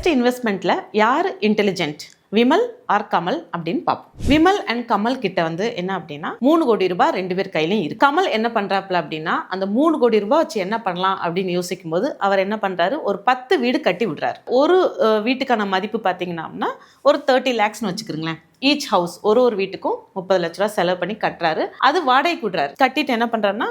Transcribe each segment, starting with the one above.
Best இன்வெஸ்ட்மெண்ட்ல யார் intelligent, Vimal R Kamal அப்படின்னு பார்ப்போம். விமல் அண்ட் கமல் கிட்ட வந்து என்ன அப்படின்னா 3 கோடி ரூபாய் 2 பேர் கையிலையும் இருக்கு. கமல் என்ன பண்றாப்ல அப்படின்னா அந்த 3 கோடி ரூபாய் வச்சு என்ன பண்ணலாம் அப்படின்னு யோசிக்கும் போது அவர் என்ன பண்றாரு, ஒரு 10 வீடு கட்டி விடுறாரு. ஒரு வீட்டுக்கான மதிப்பு பார்த்தீங்கன்னா ஒரு 30 lakhsன்னு வச்சுக்கிறீங்களேன். ஈச் ஹவுஸ் ஒரு வீட்டுக்கும் 30 லட்ச ரூபா செலவு பண்ணி கட்டுறாரு. அது வாடகைக்கு விடுறாரு. கட்டிட்டு என்ன பண்றாருன்னா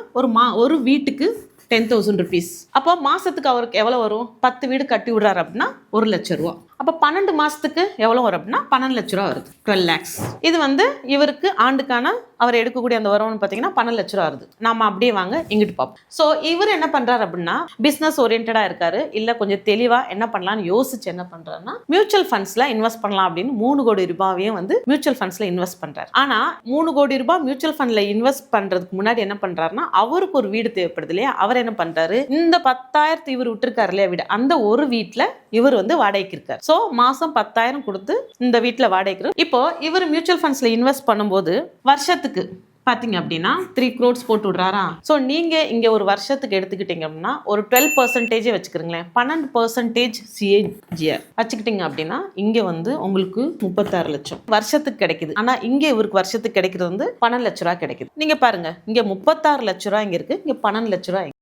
ஒரு வீட்டுக்கு 10,000 rupees. அப்போ மாசத்துக்கு அவருக்கு எவ்வளவு வரும்? 10 வீடு கட்டி விடுறாரு அப்படின்னா 1 லட்சம் ரூபா. அப்போ 12 மாசத்துக்கு எவ்வளவு வரும் அப்படின்னா 12 லட்ச ரூபா வருது. 12 lakhs. இது வந்து இவருக்கு ஆண்டுக்கான அவர் எடுக்கக்கூடிய அந்த வருமானம் பார்த்தீங்கன்னா 12 லட்ச ரூபா வருது. நாம அப்படியே வாங்க இங்கிட்டு பார்ப்போம். ஸோ இவர் என்ன பண்றாரு அப்படின்னா பிசினஸ் ஓரியன்டா இருக்காரு, இல்ல கொஞ்சம் தெளிவா என்ன பண்ணலாம்னு யோசிச்சு என்ன பண்றாருன்னா மியூச்சுவல் ஃபண்ட்ஸ்ல இன்வெஸ்ட் பண்ணலாம் அப்படின்னு 3 கோடி ரூபாயையும் வந்து மியூச்சுவல் ஃபண்ட்ஸ்ல இன்வெஸ்ட் பண்றாரு. ஆனா 3 கோடி ரூபாய் மியூச்சுவல் ஃபண்ட்ல இன்வெஸ்ட் பண்றதுக்கு முன்னாடி என்ன பண்றாருன்னா அவருக்கு ஒரு வீடு தேவைப்படுது இல்லையா, அவர் என்ன பண்றாரு, இந்த 10,000 இவர் விட்டுருக்காரு இல்லையா வீடு, அந்த ஒரு வீட்டுல இவர் வந்து வாடகைக்கு இருக்காரு. ஸோ மாசம் 10,000 கொடுத்து இந்த வீட்டுல வாடகைக்கு. இப்போ இவர் மியூச்சுவல் ஃபண்ட்ஸ்ல இன்வெஸ்ட் பண்ணும்போது வருஷத்துக்கு பாத்தீங்க அப்படின்னா 3 crores போட்டு விடுறாரா. ஸோ நீங்க இங்க ஒரு வருஷத்துக்கு எடுத்துக்கிட்டீங்க அப்படின்னா ஒரு 12% வச்சுக்கிறீங்களேன், 12% CAGR வச்சுக்கிட்டீங்க அப்படின்னா இங்க வந்து உங்களுக்கு 36 லட்சம் வருஷத்துக்கு கிடைக்குது. ஆனா இங்க இவருக்கு வருஷத்துக்கு கிடைக்கிறது வந்து 12 லட்ச ரூபாய் கிடைக்குது. நீங்க பாருங்க, இங்க 36 லட்ச ரூபாய் இங்க இருக்கு, இங்க 12 லட்ச ரூபாய்.